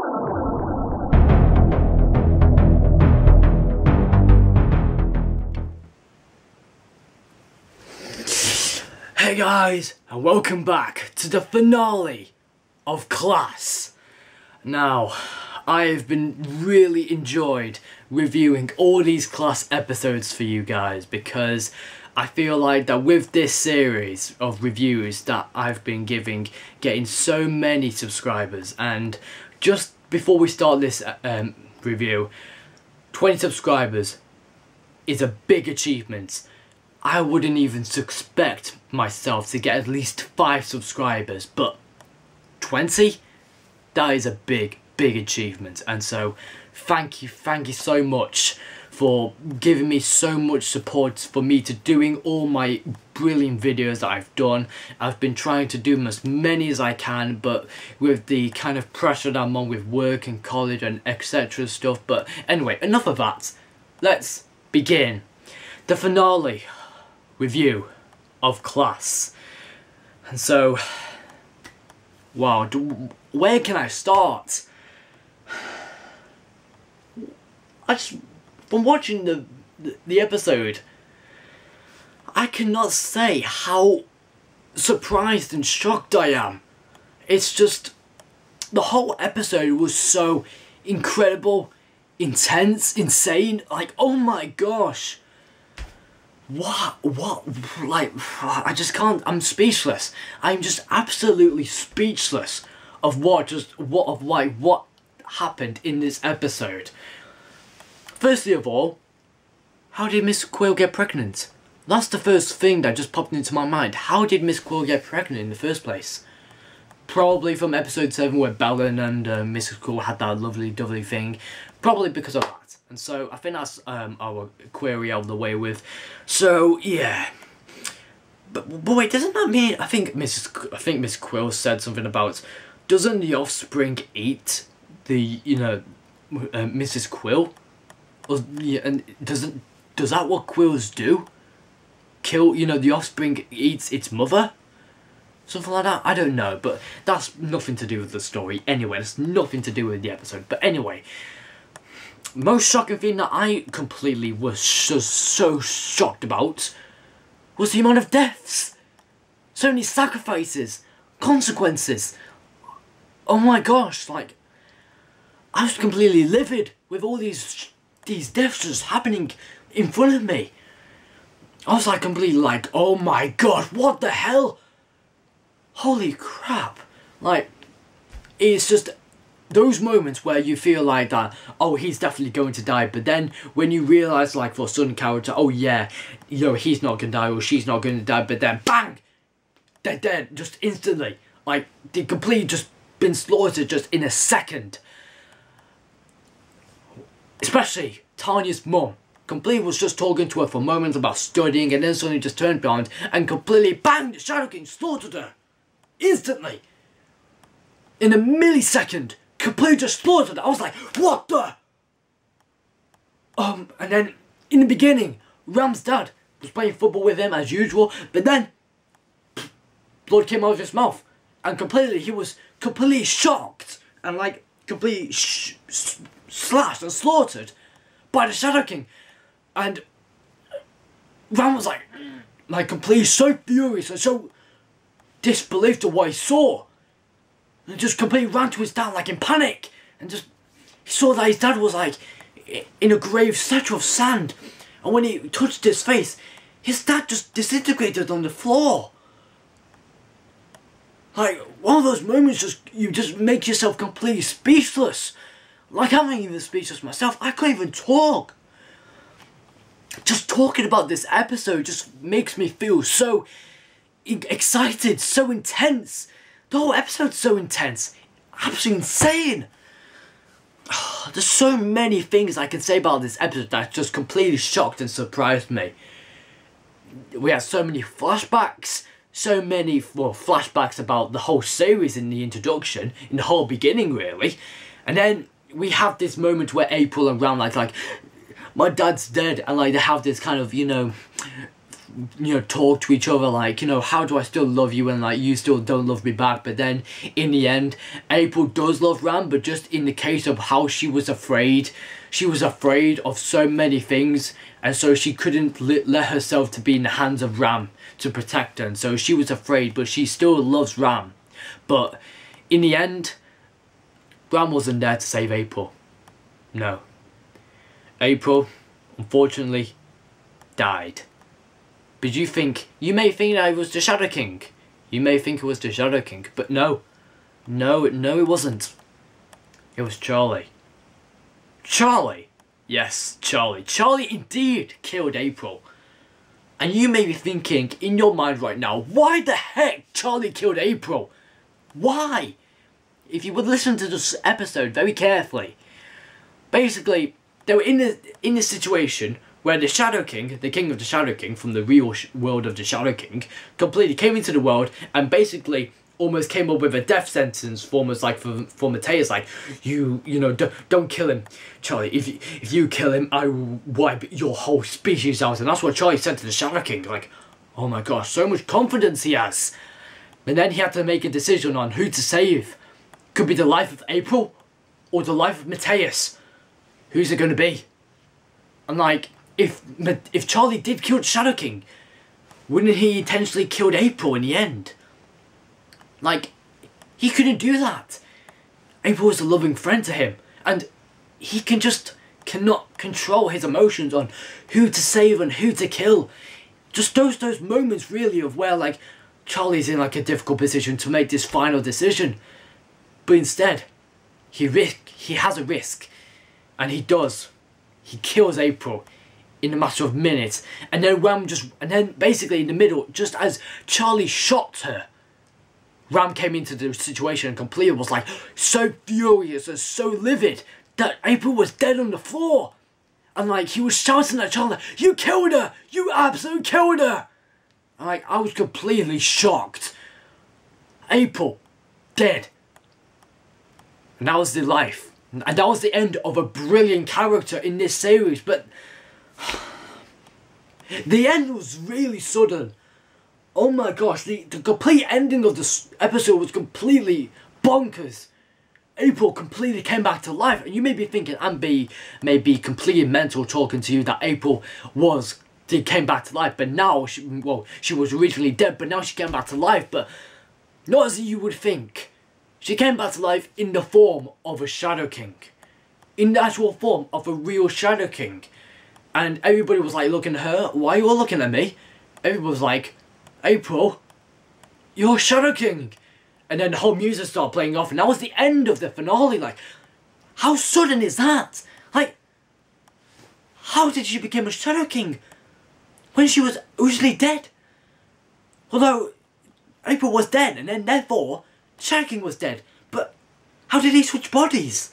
Hey guys, and welcome back to the finale of Class. Now, I've been really enjoyed reviewing all these Class episodes for you guys because I feel like that with this series of reviews that I've been getting so many subscribers, and just before we start this review, 20 subscribers is a big achievement. I wouldn't even expect myself to get at least 5 subscribers, but 20? That is a big achievement, and so thank you so much for giving me so much support for me to doing all my brilliant videos that I've done. I've been trying to do them as many as I can, but with the kind of pressure that I'm on with work and college and etc stuff. But anyway, enough of that. Let's begin the finale review of Class. And so, wow, where can I start? From watching the episode, I cannot say how surprised and shocked I am. It's just, the whole episode was so incredible, intense, insane, like, oh my gosh. What, like, I just can't, I'm speechless. I'm just absolutely speechless of what happened in this episode. Firstly of all, how did Miss Quill get pregnant? That's the first thing that just popped into my mind. How did Miss Quill get pregnant in the first place? Probably from episode 7 where Bellen and Mrs. Quill had that lovely dovely thing. Probably because of that. And so I think that's our query out of the way with. So yeah, but wait, doesn't that mean I think Miss Quill said something about, doesn't the offspring eat the Mrs. Quill? Or, yeah, and does that what quills do? Kill, the offspring eats its mother? Something like that? I don't know, but that's nothing to do with the story anyway. It's nothing to do with the episode. But anyway, most shocking thing that I completely was just so shocked about was the amount of deaths. So many sacrifices, consequences. Oh my gosh, like, I was completely livid with all these deaths just happening in front of me. I was like completely like, oh my god, what the hell? Holy crap. Like, it's just those moments where you feel like that, oh, he's definitely going to die, but then when you realise, like, for a certain character, oh yeah, he's not going to die or she's not going to die, but then bang, they're dead just instantly. Like, they completely just been slaughtered just in a second. Especially Tanya's mum. Completely was just talking to her for moments about studying, and then suddenly just turned around and completely bang, the Shadow King slaughtered her. Instantly. In a millisecond. Completely just slaughtered her. I was like, what the? And then in the beginning, Ram's dad was playing football with him as usual, but then blood came out of his mouth, and he was completely shocked and like completely slashed and slaughtered by the Shadow King, and Ram was like completely so furious and so disbelieved of what he saw, and just completely ran to his dad like in panic, and just he saw that his dad was like in a grave statue of sand, and when he touched his face, his dad just disintegrated on the floor. Like, one of those moments, you just make yourself completely speechless. Like, I'm not even speechless myself. I can't even talk. Just talking about this episode just makes me feel so excited, so intense. The whole episode's so intense. Absolutely insane. There's so many things I can say about this episode that just completely shocked and surprised me. We had so many flashbacks. So many flashbacks about the whole series in the introduction, in the whole beginning really. And then we have this moment where April and Ram like my dad's dead, and like they have this kind of, talk to each other like, how do I still love you and like you still don't love me back. But then in the end, April does love Ram, but just in the case of how she was afraid. She was afraid of so many things, and so she couldn't let herself to be in the hands of Ram to protect her, and so she was afraid, but she still loves Ram. But in the end, Ram wasn't there to save April. No. April, unfortunately, died. But you may think that it was the Shadow King. You may think it was the Shadow King, but no. No, it wasn't. It was Charlie. Charlie! Yes, Charlie. Charlie indeed killed April. And you may be thinking in your mind right now, why the heck Charlie killed April? Why? If you would listen to this episode very carefully. Basically, they were in this situation where the Shadow King, the King of the Shadow King from the real world of the Shadow King, completely came into the world and basically almost came up with a death sentence for almost like for Mateus, like don't kill him, Charlie. If you kill him, I will wipe your whole species out. And that's what Charlie said to the Shadow King. Like, oh my gosh, so much confidence he has. And then he had to make a decision on who to save. Could be the life of April or the life of Mateus. Who's it going to be? And like, if Charlie did kill the Shadow King, wouldn't he intentionally killed April in the end? Like, he couldn't do that. April was a loving friend to him, and he cannot control his emotions on who to save and who to kill. Just those moments really of where like Charlie's in like a difficult position to make this final decision, but instead he has a risk, and he does. He kills April in a matter of minutes, and then basically in the middle, just as Charlie shot her, Ram came into the situation and completely was like so furious and so livid that April was dead on the floor. And like he was shouting at Charlie, "You killed her! You absolutely killed her!" And like I was completely shocked. April, dead. And that was the life. And that was the end of a brilliant character in this series. But the end was really sudden. Oh my gosh, the complete ending of this episode was completely bonkers. April completely came back to life, and you may be thinking, and may be completely mental talking to you, that April came back to life, but now, she was originally dead, but now she came back to life, but not as you would think. She came back to life in the form of a Shadow King. In the actual form of a real Shadow King. And everybody was like looking at her, "Why are you all looking at me?" Everybody was like, "April, you're Shadow King." And then the whole music started playing off, and that was the end of the finale. Like, how sudden is that? Like, how did she become a Shadow King when she was originally dead? Although April was dead, and then therefore Shadow King was dead. But how did he switch bodies?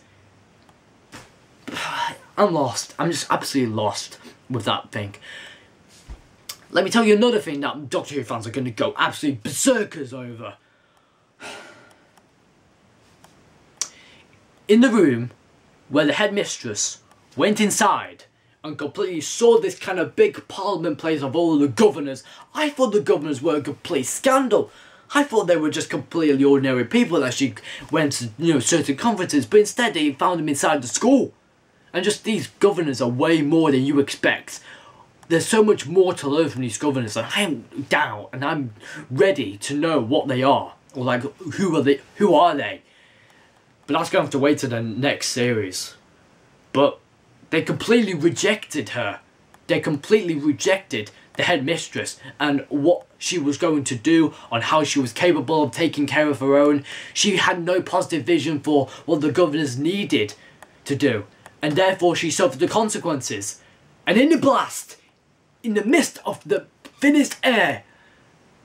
I'm lost. I'm just absolutely lost with that thing. Let me tell you another thing that Doctor Who fans are going to go absolutely berserkers over. In the room where the headmistress went inside and completely saw this kind of big parliament place of all the governors, I thought the governors were a complete scandal. I thought they were just completely ordinary people that she went to, certain conferences, but instead they found them inside the school. And just these governors are way more than you expect. There's so much more to learn from these governors, and I'm down and I'm ready to know what they are, or like who are they? But that's going to have to wait to the next series. But they completely rejected her. They completely rejected the headmistress and what she was going to do, on how she was capable of taking care of her own. She had no positive vision for what the governors needed to do, and therefore she suffered the consequences. And in the blast, in the midst of the thinnest air,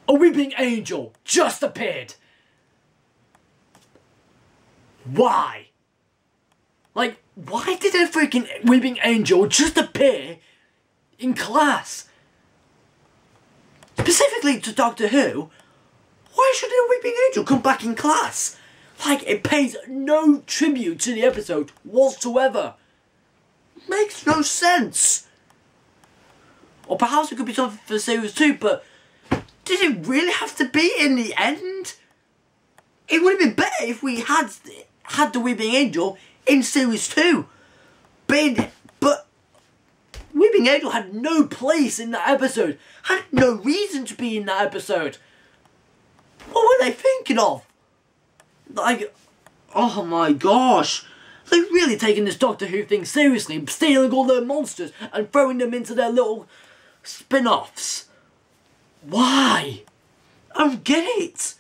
a weeping angel just appeared. Why? Like, why did a freaking weeping angel just appear in class? Specifically to Doctor Who, why should a weeping angel come back in class? Like, it pays no tribute to the episode whatsoever. Makes no sense. Or perhaps it could be something for series 2, but did it really have to be in the end? It would have been better if we had the Weeping Angel in series 2. But Weeping Angel had no place in that episode. Had no reason to be in that episode. What were they thinking of? Like, oh my gosh. They're really taking this Doctor Who thing seriously, stealing all their monsters and throwing them into their little spin-offs. Why? I don't get it.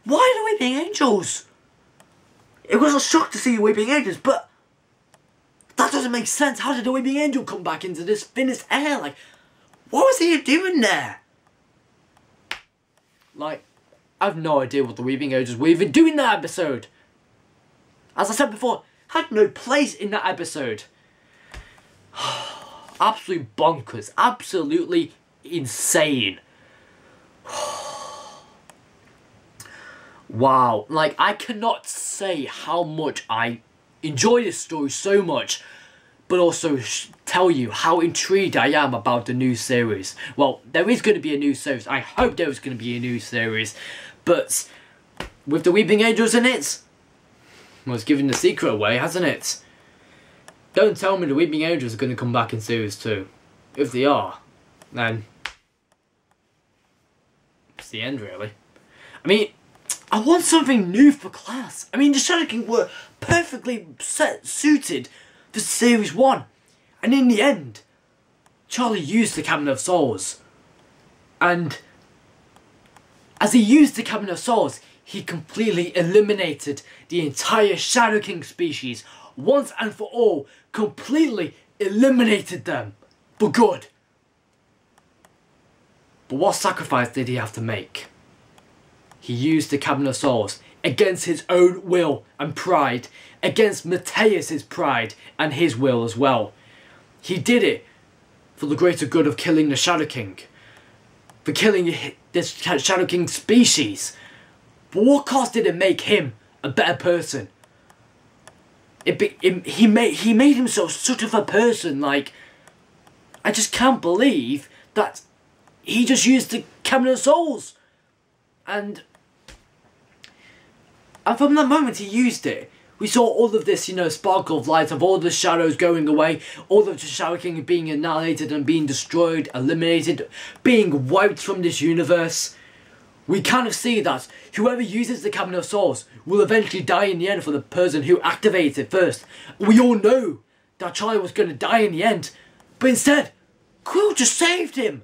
Why the Weeping Angels? It was a shock to see the Weeping Angels, but that doesn't make sense. How did the Weeping Angel come back into this thinnest air? Like, what was he doing there? Like, I have no idea what the Weeping Angels were even doing in that episode. As I said before, had no place in that episode. Absolute bonkers. Absolutely insane. Wow. Like, I cannot say how much I enjoy this story so much, but also tell you how intrigued I am about the new series. Well, there is going to be a new series. I hope there is going to be a new series. But with the Weeping Angels in it, well, it's giving the secret away, hasn't it? Don't tell me the Weeping Angels are going to come back in series 2. If they are, then it's the end, really. I mean, I want something new for class. I mean, the Shadow King were perfectly suited for series 1. And in the end, Charlie used the Cabinet of Souls. And as he used the Cabinet of Souls, he completely eliminated the entire Shadow King species. Once and for all, completely eliminated them. For good. But what sacrifice did he have to make? He used the Cabinet of Souls against his own will and pride. Against Matthias's pride and his will as well. He did it for the greater good of killing the Shadow King. For killing this Shadow King species. But what cost did it make him a better person? He made himself such of a person, like, I just can't believe that he just used the Cabinet of Souls. And from that moment he used it, we saw all of this, you know, sparkle of light of all the shadows going away, all of the Shadow King being annihilated and being destroyed, eliminated, being wiped from this universe. We kind of see that whoever uses the Cabinet of Souls will eventually die in the end for the person who activates it first. We all know that Charlie was going to die in the end, but instead, Quill just saved him.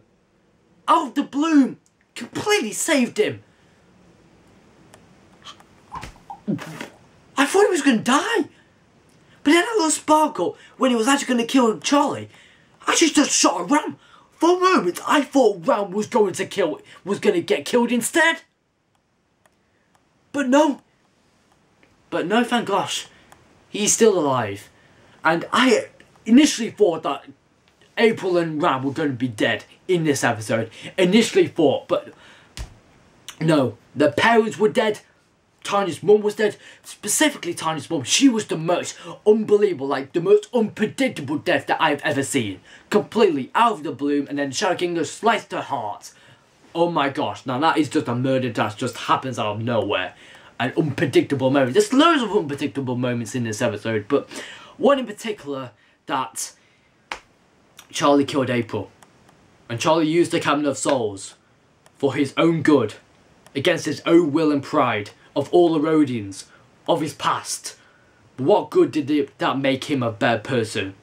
Out of the blue, completely saved him. I thought he was going to die. But then that little sparkle, when he was actually going to kill Charlie, actually just shot a ram. For a moment, I thought Ram was going to get killed instead. But no. But no, thank gosh. He's still alive. And I initially thought that April and Ram were going to be dead in this episode. Initially thought, but no. The parents were dead. Tiny's mum was dead. Specifically Tiny's mum. She was the most unbelievable, like the most unpredictable death that I've ever seen. Completely out of the blue, and then Shadow King just sliced her heart. Oh my gosh, now that is just a murder that just happens out of nowhere. An unpredictable moment. There's loads of unpredictable moments in this episode, but one in particular that Charlie killed April. And Charlie used the Cabinet of Souls for his own good, against his own will and pride, of all the Rhodians, of his past. But what good did that make him a better person?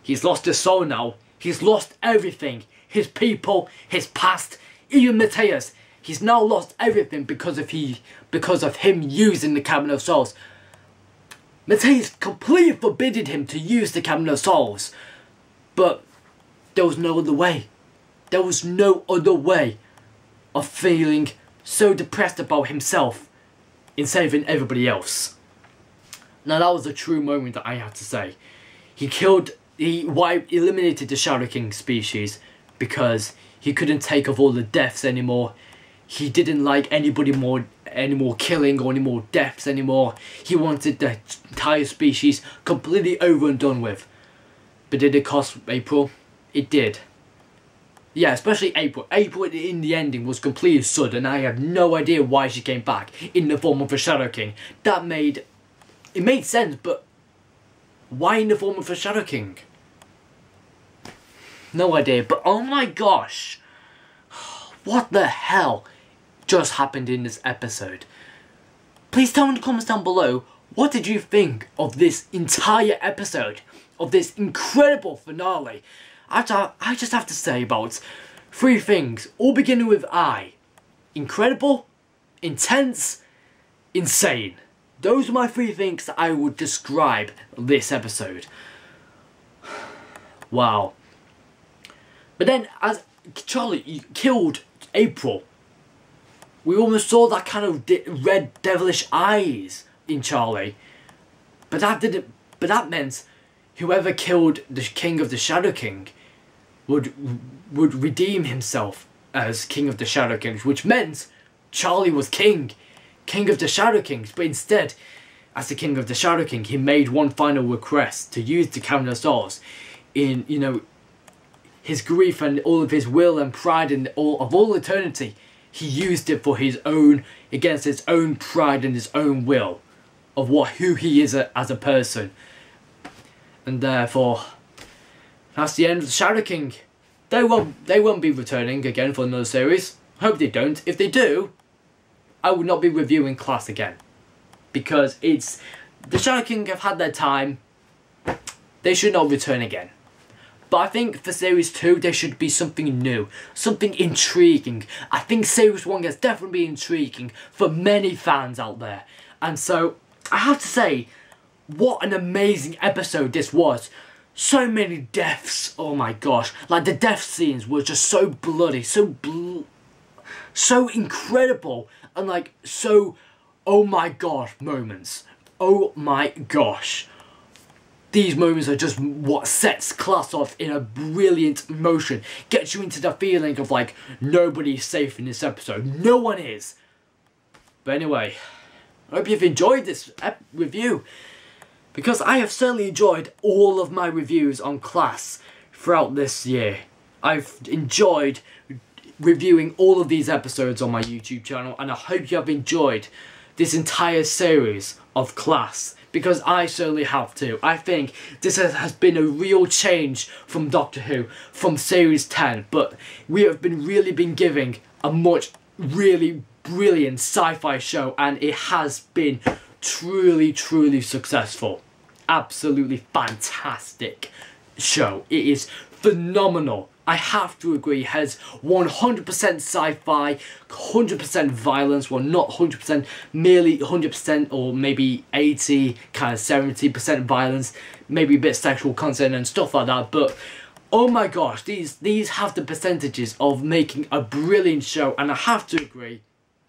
He's lost his soul now. He's lost everything. His people, his past, even Matthias. He's now lost everything because of him using the Cabinet of Souls. Matthias completely forbidden him to use the Cabinet of Souls. But there was no other way. There was no other way of feeling so depressed about himself in saving everybody else. Now that was a true moment that I have to say. He eliminated the Shadow King species because he couldn't take off all the deaths anymore. He didn't like anybody any more killing or any more deaths anymore. He wanted the entire species completely over and done with. But did it cost April? It did. Yeah, especially April. April in the ending was completely sudden. I have no idea why she came back in the form of a Shadow King. It made sense, but why in the form of a Shadow King? No idea, but oh my gosh. What the hell just happened in this episode? Please tell me in the comments down below, what did you think of this entire episode? Of this incredible finale? I just have to say about 3 things, all beginning with I. Incredible, intense, insane. Those are my 3 things that I would describe this episode. Wow. But then, as Charlie killed April, we almost saw that kind of red devilish eyes in Charlie. But that meant whoever killed the King of the Shadow King would redeem himself as King of the Shadow Kings, which meant Charlie was King of the Shadow Kings. But instead, as the King of the Shadow King, he made one final request to use the Cabinet of Souls in, you know, his grief and all of his will and pride and all eternity. He used it for his own, against his own pride and his own will of who he is as a person. And therefore, that's the end of the Shadow King. They won't be returning again for another series. Hope they don't. If they do, I will not be reviewing Class again, because the Shadow King have had their time. They should not return again. But I think for Series 2, there should be something new, something intriguing. I think Series 1 has definitely been intriguing for many fans out there. And so, I have to say, what an amazing episode this was. So many deaths, oh my gosh. Like, the death scenes were just so bloody, so incredible. And like, so, oh my god moments. Oh my gosh. These moments are just what sets Class off in a brilliant motion. Gets you into the feeling of like, nobody's safe in this episode. No one is. But anyway, I hope you've enjoyed this review, because I have certainly enjoyed all of my reviews on Class throughout this year. I've enjoyed reviewing all of these episodes on my YouTube channel, and I hope you have enjoyed this entire series of Class, because I certainly have too. I think this has been a real change from Doctor Who, from Series 10, but we have really been giving a really brilliant sci-fi show, and it has been truly successful. Absolutely fantastic show. It is phenomenal. I have to agree, it has 100% sci-fi, 100% violence, well not 100%, merely 100% or maybe 80, kind of 70% violence, maybe a bit sexual content and stuff like that, but oh my gosh, these have the percentages of making a brilliant show, and I have to agree,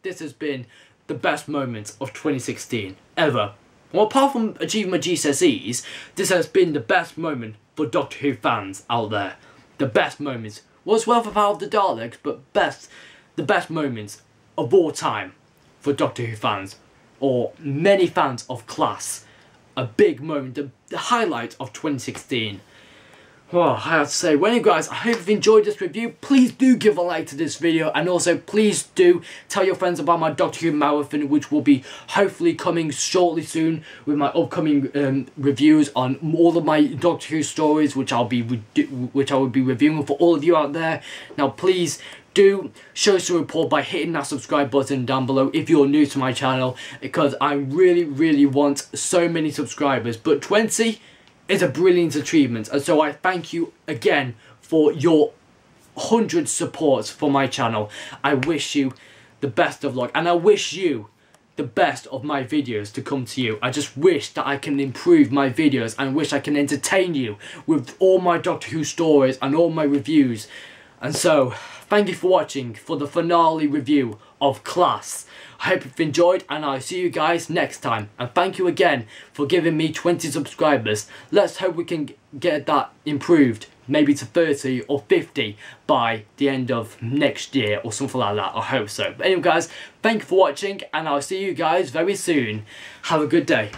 this has been the best moment of 2016 ever. Well, apart from achieving my GCSEs, this has been the best moment for Doctor Who fans out there. The best moments. Was well for Power of the Daleks, but the best moments of all time for Doctor Who fans, or many fans of Class. A big moment, the highlight of 2016. Well, I have to say, well anyway guys, I hope you've enjoyed this review. Please do give a like to this video, and also please do tell your friends about my Doctor Who marathon, which will be hopefully coming shortly soon with my upcoming reviews on all of my Doctor Who stories, which I will be reviewing for all of you out there. Now please do show some support by hitting that subscribe button down below if you're new to my channel, because I really want so many subscribers, but 20 is a brilliant achievement, and so I thank you again for your 100 supports for my channel. I wish you the best of luck, and I wish you the best of my videos to come to you. I just wish that I can improve my videos, and wish I can entertain you with all my Doctor Who stories and all my reviews. And so, thank you for watching for the finale review of Class. I hope you've enjoyed, and I'll see you guys next time. And thank you again for giving me 20 subscribers. Let's hope we can get that improved, maybe to 30 or 50 by the end of next year or something like that. I hope so. But anyway guys, thank you for watching, and I'll see you guys very soon. Have a good day.